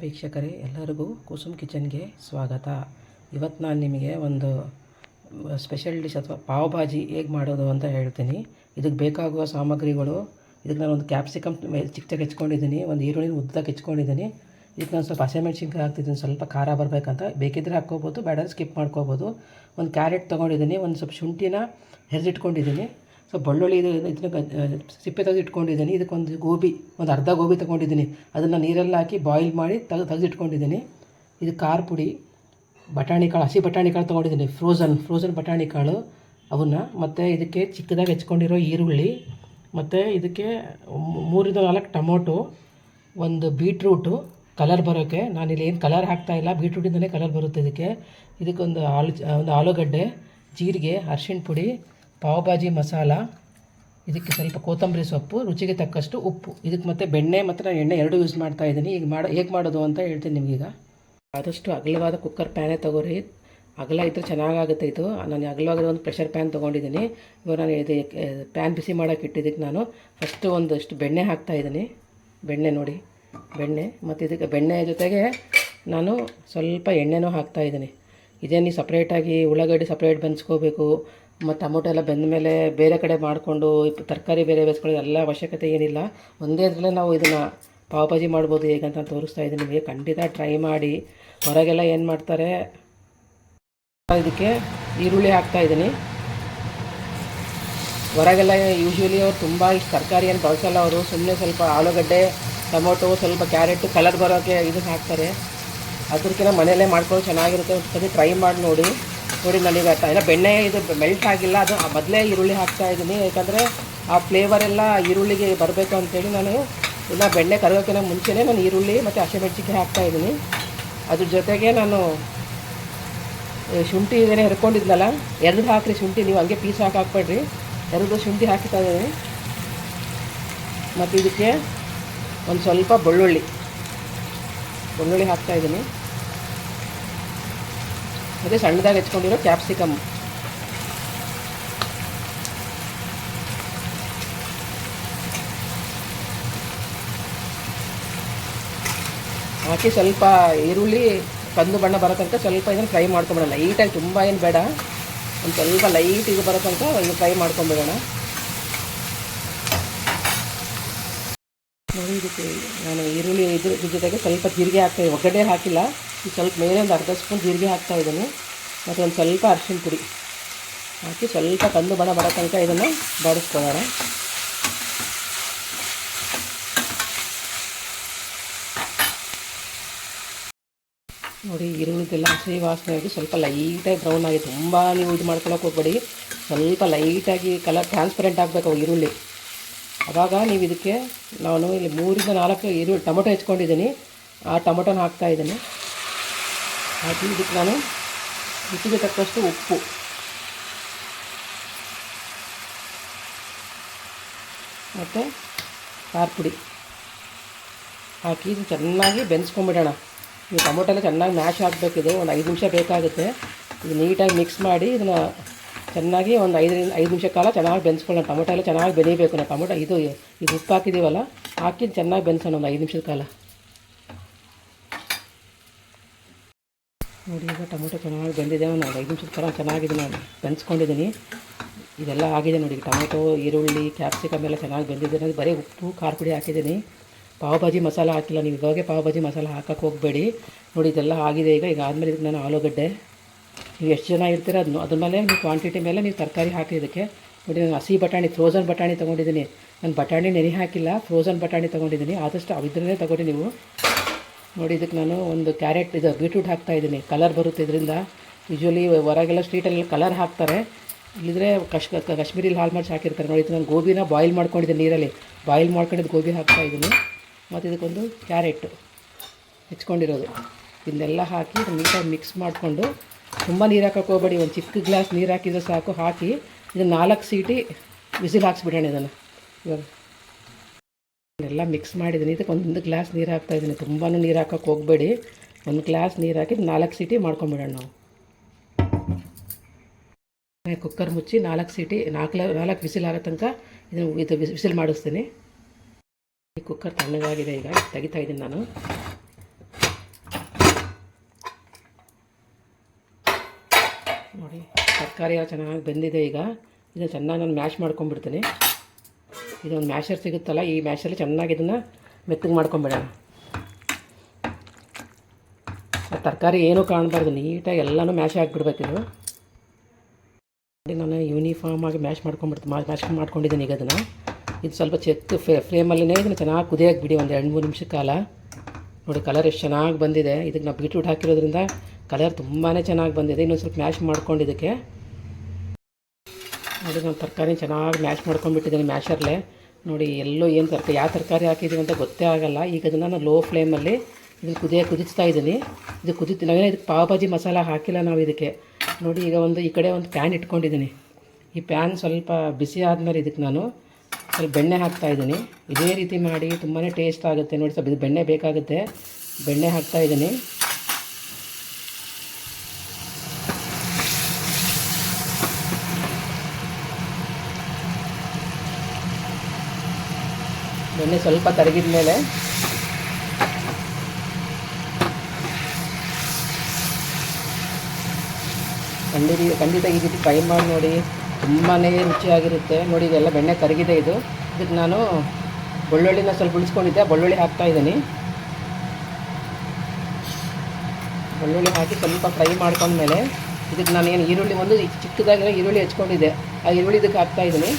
ವೀಕ್ಷಕರೇ, ಎಲ್ಲರಿಗೂ ಕುಸುಮ್ ಕಿಚನ್ಗೆ ಸ್ವಾಗತ. ಇವತ್ತು ನಾನು ನಿಮಗೆ ಒಂದು ಸ್ಪೆಷಲ್ ಡಿಶ್ ಅಥವಾ ಪಾವ್ ಭಾಜಿ ಹೇಗೆ ಮಾಡೋದು ಅಂತ ಹೇಳ್ತೀನಿ. ಇದಕ್ಕೆ ಬೇಕಾಗುವ ಸಾಮಗ್ರಿಗಳು, ಇದಕ್ಕೆ ನಾನು ಒಂದು ಕ್ಯಾಪ್ಸಿಕಮ್ ಚಿಕ್ಕದಾಗಿ ಹೆಚ್ಕೊಂಡಿದ್ದೀನಿ, ಒಂದು ಈರುಳ್ಳಿ ಉದ್ದಕ್ಕೆ ಹೆಚ್ಕೊಂಡಿದ್ದೀನಿ. ಇದಕ್ಕೆ ನಾನು ಸ್ವಲ್ಪ ಹಸಿಮೆಣ್ಸಿನ್ಕಾಯಿ ಹಾಕ್ತಿದ್ದೀನಿ, ಸ್ವಲ್ಪ ಖಾರ ಬರಬೇಕಂತ. ಬೇಕಿದ್ದರೆ ಹಾಕ್ಕೋಬೋದು, ಬೇಡ ಸ್ಕಿಪ್ ಮಾಡ್ಕೋಬೋದು. ಒಂದು ಕ್ಯಾರೆಟ್ ತೊಗೊಂಡಿದ್ದೀನಿ, ಒಂದು ಸ್ವಲ್ಪ ಶುಂಠಿನ ಹೆರಿದಿಟ್ಕೊಂಡಿದ್ದೀನಿ, ಸೊ ಬೆಳ್ಳುಳ್ಳಿ ಇದನ್ನ ಸಿಪ್ಪೆ ತೆಗೆದು ಇಟ್ಕೊಂಡಿದ್ದೀನಿ. ಇದಕ್ಕೊಂದು ಗೋಬಿ, ಒಂದು ಅರ್ಧ ಗೋಬಿ ತೊಗೊಂಡಿದ್ದೀನಿ, ಅದನ್ನು ನೀರಲ್ಲಿ ಹಾಕಿ ಬಾಯ್ಲ್ ಮಾಡಿ ತೆಗೆದಿಟ್ಕೊಂಡಿದ್ದೀನಿ. ಇದು ಖಾರ ಪುಡಿ, ಬಟಾಣಿ ಕಾಳು, ಹಸಿ ಬಟಾಣಿ ಕಾಳು ತೊಗೊಂಡಿದ್ದೀನಿ, ಫ್ರೋಝನ್ ಬಟಾಣಿ ಕಾಳು ಅವನ್ನ, ಮತ್ತು ಇದಕ್ಕೆ ಚಿಕ್ಕದಾಗಿ ಹೆಚ್ಕೊಂಡಿರೋ ಈರುಳ್ಳಿ, ಮತ್ತು ಇದಕ್ಕೆ 3-4 ಟೊಮೊಟೊ, ಒಂದು ಬೀಟ್ರೂಟು ಕಲರ್ ಬರೋಕ್ಕೆ. ನಾನಿಲ್ಲಿ ಏನು ಕಲರ್ ಹಾಕ್ತಾಯಿಲ್ಲ, ಬೀಟ್ರೂಟಿಂದಲೇ ಕಲರ್ ಬರುತ್ತೆ ಇದಕ್ಕೊಂದು ಆಲೂಗಡ್ಡೆ, ಜೀರಿಗೆ, ಅರಿಶಿಣ ಪುಡಿ, ಪಾವ್ ಭಾಜಿ ಮಸಾಲ, ಇದಕ್ಕೆ ಸ್ವಲ್ಪ ಕೊತ್ತಂಬರಿ ಸೊಪ್ಪು, ರುಚಿಗೆ ತಕ್ಕಷ್ಟು ಉಪ್ಪು. ಇದಕ್ಕೆ ಮತ್ತು ಬೆಣ್ಣೆ ಮತ್ತು ನಾನು ಎಣ್ಣೆ ಎರಡೂ ಯೂಸ್ ಮಾಡ್ತಾಯಿದ್ದೀನಿ. ಈಗ ಹೇಗೆ ಮಾಡೋದು ಅಂತ ಹೇಳ್ತೀನಿ ನಿಮಗೀಗ. ಆದಷ್ಟು ಅಗಲವಾದ ಕುಕ್ಕರ್ ಪ್ಯಾನೇ ತೊಗೊರಿ, ಅಗಲ ಇದ್ದರೆ ಚೆನ್ನಾಗಾಗುತ್ತೆ. ಇದು ನಾನು ಅಗಲವಾದ ಒಂದು ಪ್ರೆಷರ್ ಪ್ಯಾನ್ ತೊಗೊಂಡಿದ್ದೀನಿ. ಇವಾಗ ನಾನು ಇದು ಪ್ಯಾನ್ ಬಿಸಿ ಮಾಡೋಕ್ಕೆ ಇಟ್ಟಿದ್ದಕ್ಕೆ ನಾನು ಫಸ್ಟು ಒಂದಷ್ಟು ಬೆಣ್ಣೆ ಹಾಕ್ತಾಯಿದ್ದೀನಿ. ಬೆಣ್ಣೆ ನೋಡಿ, ಬೆಣ್ಣೆ, ಮತ್ತು ಇದಕ್ಕೆ ಬೆಣ್ಣೆ ಜೊತೆಗೆ ನಾನು ಸ್ವಲ್ಪ ಎಣ್ಣೆನೂ ಹಾಕ್ತಾಯಿದ್ದೀನಿ. ಇದೇನು ಸಪ್ರೇಟಾಗಿ ಉಳ್ಳಾಗಡ್ಡಿ ಸಪ್ರೇಟ್ ಬೆಂದ್ಸ್ಕೋಬೇಕು ಮತ್ತು ಟೊಮೊಟೊ ಎಲ್ಲ ಬೆಂದ ಮೇಲೆ ಬೇರೆ ಕಡೆ ಮಾಡಿಕೊಂಡು ತರಕಾರಿ ಬೇರೆ ಬೇಯಿಸ್ಕೊಳ್ಳೋದು ಎಲ್ಲ ಅವಶ್ಯಕತೆ ಏನಿಲ್ಲ. ಒಂದೇ ಇದರಲ್ಲೇ ನಾವು ಇದನ್ನು ಪಾವ್ ಭಾಜಿ ಮಾಡ್ಬೋದು. ಹೇಗಂತ ತೋರಿಸ್ತಾ ಇದ್ದೀನಿ ನಿಮಗೆ, ಖಂಡಿತ ಟ್ರೈ ಮಾಡಿ. ಹೊರಗೆಲ್ಲ ಏನು ಮಾಡ್ತಾರೆ, ಇದಕ್ಕೆ ಈರುಳ್ಳಿ ಹಾಕ್ತಾಯಿದ್ದೀನಿ. ಹೊರಗೆಲ್ಲ ಯೂಶ್ವಲಿ ಅವ್ರು ತುಂಬ ಇಷ್ಟು ತರಕಾರಿ ಏನು ಬಳಸಲ್ಲ, ಅವರು ಸುಮ್ಮನೆ ಸ್ವಲ್ಪ ಆಲೂಗಡ್ಡೆ, ಟೊಮೊಟೊ, ಸ್ವಲ್ಪ ಕ್ಯಾರೆಟ್ ಕಲರ್ ಬರೋಕ್ಕೆ ಇದನ್ನು ಹಾಕ್ತಾರೆ. ಅದಕ್ಕಿಂತ ಮನೆಯಲ್ಲೇ ಮಾಡ್ಕೊಂಡು ಚೆನ್ನಾಗಿರುತ್ತೆ. ಒಂದು ಟ್ರೈ ಮಾಡಿ ನೋಡಿ. ನನಗೆ ಇಲ್ಲ ಬೆಣ್ಣೆ ಇದು ಮೆಲ್ಟ್ ಆಗಿಲ್ಲ, ಅದು ಮೊದಲೇ ಈರುಳ್ಳಿ ಹಾಕ್ತಾಯಿದ್ದೀನಿ, ಯಾಕಂದರೆ ಆ ಫ್ಲೇವರೆಲ್ಲ ಈರುಳ್ಳಿಗೆ ಬರಬೇಕು ಅಂತೇಳಿ ನಾನು ಇಲ್ಲ ಬೆಣ್ಣೆ ಕರಗೋಕ್ಕಿಂತ ಮುಂಚೆನೇ ನಾನು ಈರುಳ್ಳಿ ಮತ್ತು ಹಸಿಮೆಣ್ಸಿನ್ಕಾಯಿ ಹಾಕ್ತಾಯಿದ್ದೀನಿ. ಅದ್ರ ಜೊತೆಗೆ ನಾನು ಶುಂಠಿ ಇದನ್ನೇ ಹೆರ್ಕೊಂಡಿದ್ನಲ್ಲ, 2 ಹಾಕಿರಿ ಶುಂಠಿ, ನೀವು ಹಂಗೆ ಪೀಸ್ ಹಾಕಬೇಡ್ರಿ, 2 ಶುಂಠಿ ಹಾಕ್ತಾ ಇದ್ದೀನಿ. ಮತ್ತು ಇದಕ್ಕೆ ಒಂದು ಸ್ವಲ್ಪ ಬೆಳ್ಳುಳ್ಳಿ ಹಾಕ್ತಾಯಿದ್ದೀನಿ. ಮತ್ತು ಸಣ್ಣದಾಗಿ ಹೆಚ್ಕೊಂಡಿರೋ ಕ್ಯಾಪ್ಸಿಕಮ್, ಹಾಕಿ ಸ್ವಲ್ಪ ಈರುಳ್ಳಿ ಕಂದು ಬಣ್ಣ ಬರೋ ತನಕ ಸ್ವಲ್ಪ ಇದನ್ನು ಫ್ರೈ ಮಾಡ್ಕೊಂಬಿಡೋಣ. ಲೈಟಾಗಿ, ತುಂಬ ಏನು ಬೇಡ, ಒಂದು ಸ್ವಲ್ಪ ಲೈಟ್ ಇದು ಬರೋ ತನಕ ಇದು ಫ್ರೈ ಮಾಡ್ಕೊಂಬಿಡೋಣ. ನೋಡಿ, ಇದಕ್ಕೆ ನಾನು ಈರುಳ್ಳಿ ಇದ್ರ ಜೊತೆಗೆ ಸ್ವಲ್ಪ ಜೀರಿಗೆ ಹಾಕ್ತಾಯಿದ್ದೀನಿ, ಒಗ್ಗರಣೆ ಹಾಕಿಲ್ಲ. ಈಗ ಸ್ವಲ್ಪ ಮೇಲೆ ಒಂದು ಅರ್ಧ ಸ್ಪೂನ್ ಜೀರಿಗೆ ಹಾಕ್ತಾಯಿದ್ದೀನಿ, ಮತ್ತು ಒಂದು ಸ್ವಲ್ಪ ಅರಿಶಿಣ ಪುಡಿ ಹಾಕಿ ಸ್ವಲ್ಪ ಕಂದು ಬಣ್ಣ ಬರೋ ತನಕ ಇದನ್ನು ಬಾಡಿಸ್ಕೊಳ್ಳೋಣ. ನೋಡಿ, ಈರುಳ್ಳಿದೆಲ್ಲ ಹಸಿ ವಾಸನೆ ಆಗಿ ಸ್ವಲ್ಪ ಲೈಟಾಗಿ ಬ್ರೌನ್ ಆಗಿ, ತುಂಬ ನೀವು ಇದು ಮಾಡ್ಕೊಳಕ್ಕೆ ಹೋಗ್ಬೇಡಿ. ಸ್ವಲ್ಪ ಲೈಟಾಗಿ ಕಲರ್ ಟ್ರಾನ್ಸ್ಪರೆಂಟ್ ಆಗಬೇಕು ಈರುಳ್ಳಿ. ಆವಾಗ ನೀವು ಇದಕ್ಕೆ ನಾನು ಇಲ್ಲಿ 3-4 ಈರುಳ್ಳಿ ಟೊಮೊಟೊ ಹೆಚ್ಕೊಂಡಿದ್ದೀನಿ, ಆ ಟೊಮೊಟೊನ ಹಾಕ್ತಾಯಿದ್ದೀನಿ. ಹಾಕಿ ಇದಕ್ಕೆ ನಾನು ರುಚಿಗೆ ತಕ್ಕಷ್ಟು ಉಪ್ಪು, ಮತ್ತು ಖಾರ ಪುಡಿ ಹಾಕಿ ಇದು ಚೆನ್ನಾಗಿ ಬೆಂದ್ಸ್ಕೊಂಬಿಡೋಣ. ಈ ಟೊಮೊಟೊ ಎಲ್ಲ ಚೆನ್ನಾಗಿ ಮ್ಯಾಶ್ ಆಗಬೇಕಿದೆ, ಒಂದು 5 ನಿಮಿಷ ಬೇಕಾಗುತ್ತೆ. ಇದು ನೀಟಾಗಿ ಮಿಕ್ಸ್ ಮಾಡಿ ಇದನ್ನು ಚೆನ್ನಾಗಿ ಒಂದು 5 ನಿಮಿಷ ಕಾಲ ಚೆನ್ನಾಗಿ ಬೆಂದ್ಸ್ಕೊಳ್ಳೋಣ. ಟೊಮೊಟೊ ಎಲ್ಲ ಚೆನ್ನಾಗಿ ಬೆನೀಬೇಕು. ನಾವು ಟೊಮೊಟೊ ಇದು ಉಪ್ಪು ಹಾಕಿದ್ದೀವಲ್ಲ, ಹಾಕಿ ಚೆನ್ನಾಗಿ ಬೆಂದ್ಸೋಣ ಒಂದು 5 ನಿಮಿಷದ ಕಾಲ. ನೋಡಿ, ಈಗ ಟೊಮೊಟೊ ಚೆನ್ನಾಗಿ ಬೆಂದಿದೆ, ಒಂದು 5 ನಿಮಿಷದ ಕಾಲ ಚೆನ್ನಾಗಿದೆ, ನಾನು ಬೆಂದ್ಸ್ಕೊಂಡಿದ್ದೀನಿ. ಇದೆಲ್ಲ ಆಗಿದೆ ನೋಡಿ, ಟೊಮೊಟೊ, ಈರುಳ್ಳಿ, ಕ್ಯಾಪ್ಸಿಕಮ್ ಎಲ್ಲ ಚೆನ್ನಾಗಿ ಬೆಂದಿದೆ. ನಾನು ಬರೀ ಉಪ್ಪು ಖಾರ ಪುಡಿ ಹಾಕಿದ್ದೀನಿ, ಪಾವ್ ಭಾಜಿ ಮಸಾಲ ಹಾಕಿಲ್ಲ. ನೀವು ಇವಾಗೆ ಪಾವ್ ಭಾಜಿ ಮಸಾಲ ಹಾಕೋಕ್ಕೆ ಹೋಗಬೇಡಿ. ನೋಡಿ, ಇದೆಲ್ಲ ಆಗಿದೆ. ಈಗ ಆದಮೇಲೆ ಇದಕ್ಕೆ ನಾನು ಆಲೂಗಡ್ಡೆ, ನೀವು ಎಷ್ಟು ಜನ ಇರ್ತೀರ ಅದ್ರ ಮೇಲೆ ನೀವು ಕ್ವಾಂಟಿಟಿ ಮೇಲೆ ನೀವು ತರಕಾರಿ ಹಾಕಿ. ಇದಕ್ಕೆ ನೋಡಿ, ನಾನು ಹಸಿ ಬಟಾಣಿ, ಫ್ರೋಝನ್ ಬಟಾಣಿ ತೊಗೊಂಡಿದ್ದೀನಿ. ನಾನು ಬಟಾಣಿ ನೆನೆ ಹಾಕಿಲ್ಲ, ಫ್ರೋಝನ್ ಬಟಾಣಿ ತೊಗೊಂಡಿದ್ದೀನಿ. ಆದಷ್ಟು ಅವಿದ್ರೇ ತೊಗೊಂಡು ನೀವು. ನೋಡಿ, ಇದಕ್ಕೆ ನಾನು ಒಂದು ಕ್ಯಾರೆಟ್, ಇದು ಬೀಟ್ರೂಟ್ ಹಾಕ್ತಾಯಿದ್ದೀನಿ, ಕಲರ್ ಬರುತ್ತೆ ಇದರಿಂದ. ಯೂಶ್ವಲಿ ಹೊರಗೆಲ್ಲ ಸ್ಟ್ರೀಟಲ್ಲಿ ಕಲರ್ ಹಾಕ್ತಾರೆ, ಇಲ್ಲಿದ್ರೆ ಕಾಶ್ಮೀರಿ ಲಾಲ್ ಮಿರ್ಚ್ ಹಾಕಿರ್ತಾರೆ. ನೋಡಿ, ಇದು ನಾನು ಗೋಬಿನ ಬಾಯ್ಲ್ ಮಾಡ್ಕೊಂಡಿದ್ದೀನಿ, ನೀರಲ್ಲಿ ಬಾಯ್ಲ್ ಮಾಡ್ಕೊಂಡಿದ್ದು ಗೋಬಿ ಹಾಕ್ತಾಯಿದ್ದೀನಿ. ಮತ್ತು ಇದಕ್ಕೊಂದು ಕ್ಯಾರೆಟು ಹೆಚ್ಕೊಂಡಿರೋದು, ಇದನ್ನೆಲ್ಲ ಹಾಕಿ ನೀಟಾಗಿ ಮಿಕ್ಸ್ ಮಾಡಿಕೊಂಡು, ತುಂಬ ನೀರು ಹಾಕೋಕ್ಕೆ ಹೋಗಬೇಡಿ, ಒಂದು ಚಿಕ್ಕ ಗ್ಲಾಸ್ ನೀರು ಹಾಕಿದ್ರೆ ಸಾಕು. ಹಾಕಿ ಇದನ್ನು 4 ಸೀಟಿ ವಿಸಿಲ್ ಹಾಕ್ಸ್ಬಿಡೋಣ. ಇದನ್ನು ಇವಾಗ ಎಲ್ಲ ಮಿಕ್ಸ್ ಮಾಡಿದ್ದೀನಿ. ಇದಕ್ಕೆ 1 ಗ್ಲಾಸ್ ನೀರು ಹಾಕ್ತಾಯಿದ್ದೀನಿ, ತುಂಬಾ ನೀರು ಹಾಕೋಕ್ಕೆ ಹೋಗಬೇಡಿ. 1 ಗ್ಲಾಸ್ ನೀರು ಹಾಕಿ 4 ಸೀಟಿ ಮಾಡ್ಕೊಂಬಿಡೋಣ ನಾವು. ಕುಕ್ಕರ್ ಮುಚ್ಚಿ 4 ಸೀಟಿ 4 ವಿಸಿಲ್ ಆಗೋ ತನಕ ಇದು ವಿಸಿಲ್ ಮಾಡಿಸ್ತೀನಿ. ಈ ಕುಕ್ಕರ್ ತಣ್ಣಗಾಗಿದೆ, ಈಗ ತೆಗಿತಾ ಇದ್ದೀನಿ ನಾನು. ನೋಡಿ ತರಕಾರಿ ಎಲ್ಲ ಚೆನ್ನಾಗಿ ಬೆಂದಿದೆ. ಈಗ ಇದನ್ನು ಚೆನ್ನಾಗಿ ನಾನು ಮ್ಯಾಶ್ ಮಾಡ್ಕೊಂಡ್ಬಿಡ್ತೀನಿ. ಇದೊಂದು ಮ್ಯಾಶರ್ ಸಿಗುತ್ತಲ್ಲ, ಈ ಮ್ಯಾಶಲ್ಲಿ ಚೆನ್ನಾಗಿ ಇದನ್ನು ಮೆತ್ತಗೆ ಮಾಡ್ಕೊಂಬಿಡೋಣ. ತರಕಾರಿ ಏನೂ ಕಾಣಬಾರ್ದು, ನೀಟಾಗಿ ಎಲ್ಲನೂ ಮ್ಯಾಶ್ ಆಗಿಬಿಡ್ಬೇಕಿದು. ನಾನು ಯೂನಿಫಾರ್ಮಾಗಿ ಮ್ಯಾಶ್ ಮಾಡ್ಕೊಂಡಿದ್ದೀನಿ. ಈಗ ಅದನ್ನು ಇದು ಸ್ವಲ್ಪ ಫ್ಲೇಮಲ್ಲಿನೇ ಇದನ್ನು ಚೆನ್ನಾಗಿ ಕುದಿಯೋಕೆ ಬಿಡಿ, ಒಂದು 2-3 ನಿಮಿಷದ ಕಾಲ. ನೋಡಿ ಕಲರ್ ಎಷ್ಟು ಚೆನ್ನಾಗಿ ಬಂದಿದೆ. ಇದಕ್ಕೆ ನಾವು ಬೀಟ್ರೂಟ್ ಹಾಕಿರೋದ್ರಿಂದ ಕಲರ್ ತುಂಬಾ ಚೆನ್ನಾಗಿ ಬಂದಿದೆ. ಇನ್ನೊಂದು ಸ್ವಲ್ಪ ಮ್ಯಾಶ್ ಮಾಡ್ಕೊಂಡಿದ್ದಕ್ಕೆ ನೋಡಿ ನಾನು ತರಕಾರಿ ಚೆನ್ನಾಗಿ ಮ್ಯಾಶ್ ಮಾಡ್ಕೊಂಡ್ಬಿಟ್ಟಿದ್ದೀನಿ ಮ್ಯಾಶರ್ಲೆ. ನೋಡಿ ಎಲ್ಲೋ ಏನು ಯಾವ ತರಕಾರಿ ಹಾಕಿದ್ದೀವಿ ಅಂತ ಗೊತ್ತೇ ಆಗೋಲ್ಲ. ಈಗ ಅದನ್ನು ನಾನು ಲೋ ಫ್ಲೇಮಲ್ಲಿ ಇದನ್ನು ಕುದಿಸ್ತಾ ಇದ್ದೀನಿ. ಇದು ನಾವೇನೋ ಇದಕ್ಕೆ ಪಾವ್ ಭಾಜಿ ಮಸಾಲ ಹಾಕಿಲ್ಲ ನಾವು ಇದಕ್ಕೆ. ನೋಡಿ ಈಗ ಈ ಕಡೆ ಒಂದು ಪ್ಯಾನ್ ಇಟ್ಕೊಂಡಿದ್ದೀನಿ. ಈ ಪ್ಯಾನ್ ಸ್ವಲ್ಪ ಬಿಸಿ ಆದಮೇಲೆ ಇದಕ್ಕೆ ನಾನು ಸ್ವಲ್ಪ ಬೆಣ್ಣೆ ಹಾಕ್ತಾಯಿದ್ದೀನಿ. ಇದೇ ರೀತಿ ಮಾಡಿ ತುಂಬಾ ಟೇಸ್ಟ್ ಆಗುತ್ತೆ. ನೋಡಿ ಸ್ವಲ್ಪ ಇದು ಬೆಣ್ಣೆ ಬೇಕಾಗುತ್ತೆ. ಬೆಣ್ಣೆ ಹಾಕ್ತಾಯಿದ್ದೀನಿ. ಬೆಣ್ಣೆ ಸ್ವಲ್ಪ ಕರಗಿದ ಮೇಲೆ ಖಂಡಿತ ಈ ರೀತಿ ಫ್ರೈ ಮಾಡಿ ನೋಡಿ, ತುಂಬಾ ರುಚಿಯಾಗಿರುತ್ತೆ. ನೋಡಿ ಇದೆಲ್ಲ ಬೆಣ್ಣೆ ಕರಗಿದೆ. ಇದಕ್ಕೆ ನಾನು ಬೆಳ್ಳುಳ್ಳಿನ ಸ್ವಲ್ಪ ಉಳಿಸ್ಕೊಂಡಿದ್ದೆ, ಬೆಳ್ಳುಳ್ಳಿ ಹಾಕ್ತಾಯಿದ್ದೀನಿ. ಬೆಳ್ಳುಳ್ಳಿ ಹಾಕಿ ಸ್ವಲ್ಪ ಫ್ರೈ ಮಾಡ್ಕೊಂಡ್ಮೇಲೆ ಇದಕ್ಕೆ ನಾನು ಈರುಳ್ಳಿ ಚಿಕ್ಕದಾಗಿರೋ ಈರುಳ್ಳಿ ಹೆಚ್ಕೊಂಡಿದ್ದೆ, ಆ ಈರುಳ್ಳಿ ಇದಕ್ಕೆ ಹಾಕ್ತಾಯಿದ್ದೀನಿ.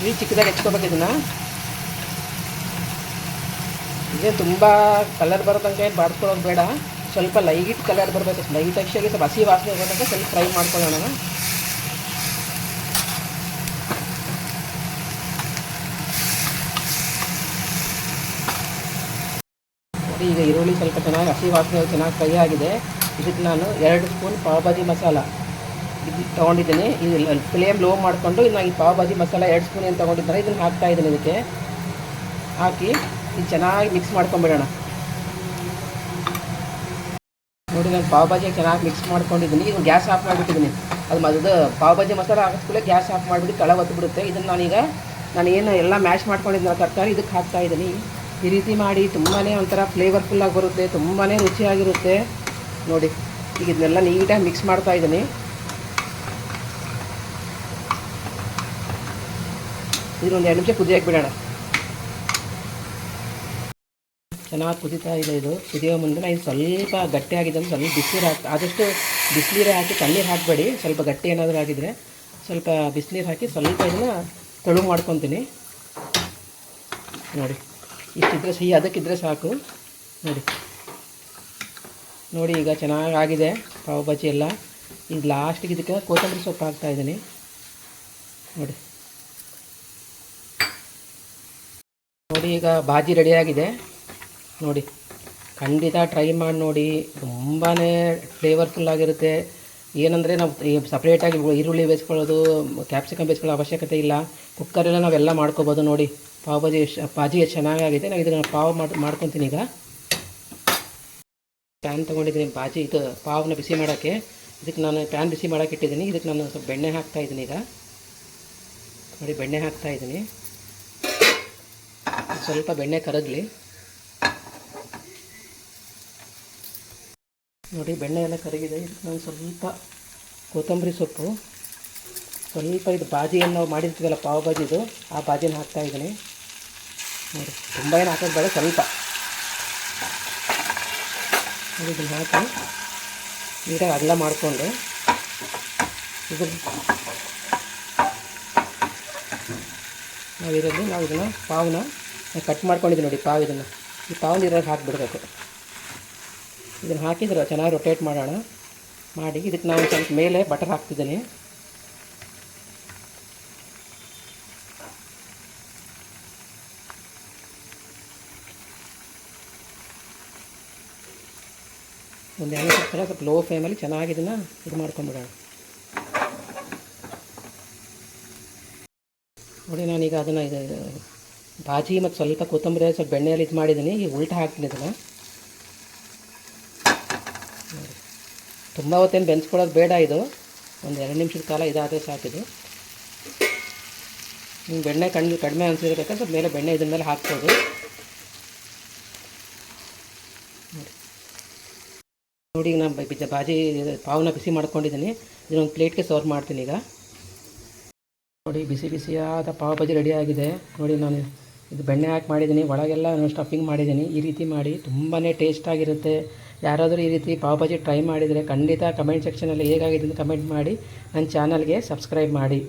ಈ ಚಿಕ್ಕದಾಗಿ ಹೆಚ್ಕೊಬೇಕು ಇದನ್ನು. ಇದೇ ತುಂಬ ಕಲರ್ ಬರೋದಂಗೆ ಬಾಡ್ಕೊಳ್ಳೋದು ಬೇಡ, ಸ್ವಲ್ಪ ಲೈಟ್ ಕಲರ್ ಬರಬೇಕು. ಲೈಟಾಗಿ ಸ್ವಲ್ಪ ಹಸಿ ವಾಸನೆ ಬರೋದಂಗೆ ಸ್ವಲ್ಪ ಫ್ರೈ ಮಾಡ್ಕೊಳ್ಳೋಣ. ನೋಡಿ ಈಗ ಈರುಳ್ಳಿ ಸ್ವಲ್ಪ ಚೆನ್ನಾಗಿ ಹಸಿ ವಾಸನೆ ಚೆನ್ನಾಗಿ ಫ್ರೈ ಆಗಿದೆ. ಇದಕ್ಕೆ ನಾನು 2 ಸ್ಪೂನ್ ಪಾವ್ ಭಾಜಿ ಮಸಾಲ ಇದು ತೊಗೊಂಡಿದ್ದೀನಿ. ಇದು ಫ್ಲೇಮ್ ಲೋ ಮಾಡಿಕೊಂಡು ನಾನು ಈ ಪಾವ್ ಭಾಜಿ ಮಸಾಲ 2 ಸ್ಪೂನ್ ಏನು ತೊಗೊಂಡಿದ್ದಾರೆ ಇದನ್ನು ಹಾಕ್ತಾಯಿದ್ದೀನಿ. ಇದಕ್ಕೆ ಹಾಕಿ ಇದು ಚೆನ್ನಾಗಿ ಮಿಕ್ಸ್ ಮಾಡ್ಕೊಂಬಿಡೋಣ. ನೋಡಿ ನಾನು ಪಾವ್ ಭಾಜಿಗೆ ಚೆನ್ನಾಗಿ ಮಿಕ್ಸ್ ಮಾಡ್ಕೊಂಡಿದ್ದೀನಿ. ಈಗ ಗ್ಯಾಸ್ ಆಫ್ ಮಾಡಿಬಿಟ್ಟಿದ್ದೀನಿ. ಅದು ಪಾವ್ ಭಾಜಿ ಮಸಾಲ ಹಾಕಿಸ್ಕೊಳ್ಳೆ ಗ್ಯಾಸ್ ಆಫ್ ಮಾಡಿಬಿಟ್ಟು ಕೆಳಗೆ ಹೊತ್ತುಬಿಡುತ್ತೆ. ಇದನ್ನು ನಾನು ಏನು ಎಲ್ಲ ಮ್ಯಾಶ್ ಮಾಡ್ಕೊಂಡಿದ್ದೀನಿ ತರಕಾರಿ ಇದಕ್ಕೆ ಹಾಕ್ತಾಯಿದ್ದೀನಿ. ಈ ರೀತಿ ಮಾಡಿ ತುಂಬಾ ಒಂಥರ ಫ್ಲೇವರ್ಫುಲ್ಲಾಗಿ ಬರುತ್ತೆ, ತುಂಬಾ ರುಚಿಯಾಗಿರುತ್ತೆ. ನೋಡಿ ಈಗ ಇದನ್ನೆಲ್ಲ ನೀಟಾಗಿ ಮಿಕ್ಸ್ ಮಾಡ್ತಾಯಿದ್ದೀನಿ. ಇದನ್ನೊಂದು 2 ನಿಮಿಷ ಕುದಿಯೋಕೆ ಬಿಡೋಣ. ಚೆನ್ನಾಗಿ ಕುದೀತಾ ಇದೆ. ಇದು ಕುದಿಯೋ ಮುಂದೆ ಇದು ಸ್ವಲ್ಪ ಗಟ್ಟಿಯಾಗಿದೆ ಅಂದರೆ ಸ್ವಲ್ಪ ಬಿಸಿನೀರು ಆದಷ್ಟು ಬಿಸಿನೀರು ಹಾಕಿ ತಣ್ಣೀರು ಹಾಕಬೇಡಿ. ಸ್ವಲ್ಪ ಗಟ್ಟಿ ಏನಾದರೂ ಆಗಿದ್ದರೆ ಸ್ವಲ್ಪ ಬಿಸಿನೀರು ಹಾಕಿ ಸ್ವಲ್ಪ ಇದನ್ನು ತೆಳು ಮಾಡ್ಕೊತೀನಿ. ನೋಡಿ ಇಷ್ಟಿದ್ರೆ ಸಿಹಿ ಅದಕ್ಕಿದ್ರೆ ಸಾಕು. ನೋಡಿ ಈಗ ಚೆನ್ನಾಗಾಗಿದೆ ಪಾವ್ ಭಾಜಿ ಎಲ್ಲ. ಈಗ ಲಾಸ್ಟಿಗೆ ಇದಕ್ಕೆ ಕೊತ್ತಂಬರಿ ಸೊಪ್ಪು ಹಾಕ್ತಾಯಿದ್ದೀನಿ. ನೋಡಿ ಈಗ ಭಾಜಿ ರೆಡಿಯಾಗಿದೆ. ನೋಡಿ ಖಂಡಿತ ಟ್ರೈ ಮಾಡಿ ನೋಡಿ, ತುಂಬಾ ಫ್ಲೇವರ್ಫುಲ್ಲಾಗಿರುತ್ತೆ. ಏನಂದರೆ ನಾವು ಸಪ್ರೇಟಾಗಿ ಈರುಳ್ಳಿ ಬೇಯಿಸ್ಕೊಳ್ಳೋದು, ಕ್ಯಾಪ್ಸಿಕಮ್ ಬೇಯಿಸ್ಕೊಳ್ಳೋ ಅವಶ್ಯಕತೆ ಇಲ್ಲ. ಕುಕ್ಕರೆಲ್ಲ ನಾವೆಲ್ಲ ಮಾಡ್ಕೊಬೋದು. ನೋಡಿ ಪಾವ್ ಭಾಜಿ ಎಷ್ಟು ಚೆನ್ನಾಗಾಗಿದೆ. ನಾನು ಇದನ್ನು ಪಾವ್ ಮಾಡ್ಕೊತೀನಿ. ಈಗ ಪ್ಯಾನ್ ತೊಗೊಂಡಿದ್ದೀನಿ ಇದು ಪಾವ್ನ ಬಿಸಿ ಮಾಡೋಕ್ಕೆ. ಇದಕ್ಕೆ ನಾನು ಪ್ಯಾನ್ ಬಿಸಿ ಮಾಡೋಕೆ ಇಟ್ಟಿದ್ದೀನಿ. ಇದಕ್ಕೆ ನಾನು ಸ್ವಲ್ಪ ಬೆಣ್ಣೆ ಹಾಕ್ತಾಯಿದ್ದೀನಿ. ಈಗ ನೋಡಿ ಬೆಣ್ಣೆ ಹಾಕ್ತಾಯಿದ್ದೀನಿ. ಸ್ವಲ್ಪ ಬೆಣ್ಣೆ ಕರಗಲಿ. ನೋಡಿ ಬೆಣ್ಣೆ ಎಲ್ಲ ಕರಗಿದೆ. ಇದಕ್ಕೆ ನಾನು ಸ್ವಲ್ಪ ಕೊತ್ತಂಬರಿ ಸೊಪ್ಪು, ಸ್ವಲ್ಪ ಇದು ಭಾಜಿಯನ್ನು ನಾವು ಮಾಡಿರ್ತೀವಲ್ಲ ಪಾವ್ ಭಾಜಿದು, ಆ ಭಾಜಿನ ಹಾಕ್ತಾಯಿದ್ದೀನಿ. ನೋಡಿ ತುಂಬ ಏನು ಹಾಕೋದು ಬೇಡ, ಸ್ವಲ್ಪ ನೋಡಿ ಇದನ್ನು ಹಾಕಿ ನೀಟಾಗಿ ಅಗಲ ಮಾಡಿಕೊಂಡು ನಾವು ಇದನ್ನು ಪಾವನ್ನ ಕಟ್ ಮಾಡ್ಕೊಂಡಿದ್ದೀವಿ. ನೋಡಿ ಪಾವ್ ಈ ಪಾವ್ ನೀರಲ್ಲಿ ಹಾಕಿಬಿಡ್ಬೇಕು. ಇದನ್ನು ಹಾಕಿದ್ರೆ ಚೆನ್ನಾಗಿ ರೊಟೇಟ್ ಮಾಡೋಣ. ಮಾಡಿ ಇದಕ್ಕೆ ನಾನು ಸ್ವಲ್ಪ ಮೇಲೆ ಬಟರ್ ಹಾಕ್ತಿದ್ದೀನಿ. ಒಂದು 2 ನಿಮಿಷ ಸ್ವಲ್ಪ ಲೋ ಫ್ಲೇಮಲ್ಲಿ ಚೆನ್ನಾಗಿ ಇದನ್ನು ಇದು ಮಾಡ್ಕೊಂಬಿಡೋಣ. ನೋಡಿ ನಾನೀಗ ಅದನ್ನು ಭಾಜಿ ಮತ್ತು ಸ್ವಲ್ಪ ಕೊತ್ತಂಬರಿ ಸ್ವಲ್ಪ ಬೆಣ್ಣೆಯಲ್ಲಿ ಇದು ಮಾಡಿದ್ದೀನಿ. ಈಗ ಉಲ್ಟಾ ಹಾಕ್ತೀನಿ ಇದನ್ನು. ತುಂಬ ಹೊತ್ತೇನು ಬೆಂಚ್ಕೊಳ್ಳೋದು ಬೇಡ. ಇದು ಒಂದು 2 ನಿಮಿಷದ ಕಾಲ ಇದಾದರೆ ಸಾಕಿದು. ನಿಮ್ಗೆ ಬೆಣ್ಣೆ ಕಡಿಮೆ ಅನಿಸಿರ್ಬೇಕಾದ್ರೆ ಸ್ವಲ್ಪ ಮೇಲೆ ಬೆಣ್ಣೆ ಇದ್ರ ಮೇಲೆ ಹಾಕ್ಬೋದು. ನೋಡಿ ಈಗ ನಾನು ಬಾಜಿ ಪಾವನ್ನ ಬಿಸಿ ಮಾಡ್ಕೊಂಡಿದ್ದೀನಿ. ಇದನ್ನೊಂದು ಪ್ಲೇಟ್ಗೆ ಸರ್ವ್ ಮಾಡ್ತೀನಿ ಈಗ. ನೋಡಿ ಬಿಸಿ ಬಿಸಿಯಾದ ಪಾವ್ ಭಾಜಿ ರೆಡಿ ಆಗಿದೆ. ನೋಡಿ ನಾನು ಇದು ಬೆಣ್ಣೆ ಹಾಕಿ ಮಾಡಿದ್ದೀನಿ, ಒಳಗೆಲ್ಲ ನಾನು ಸ್ಟಫಿಂಗ್ ಮಾಡಿದ್ದೀನಿ. ಈ ರೀತಿ ಮಾಡಿ ತುಂಬಾ ಟೇಸ್ಟಾಗಿರುತ್ತೆ. ಯಾರಾದರೂ ಈ ರೀತಿ ಪಾವ್ ಭಾಜಿ ಟ್ರೈ ಮಾಡಿದರೆ ಖಂಡಿತ ಕಮೆಂಟ್ ಸೆಕ್ಷನಲ್ಲಿ ಹೇಗಾಗಿದೆ ಅಂತ ಕಮೆಂಟ್ ಮಾಡಿ. ನನ್ನ ಚಾನಲ್ಗೆ ಸಬ್ಸ್ಕ್ರೈಬ್ ಮಾಡಿ.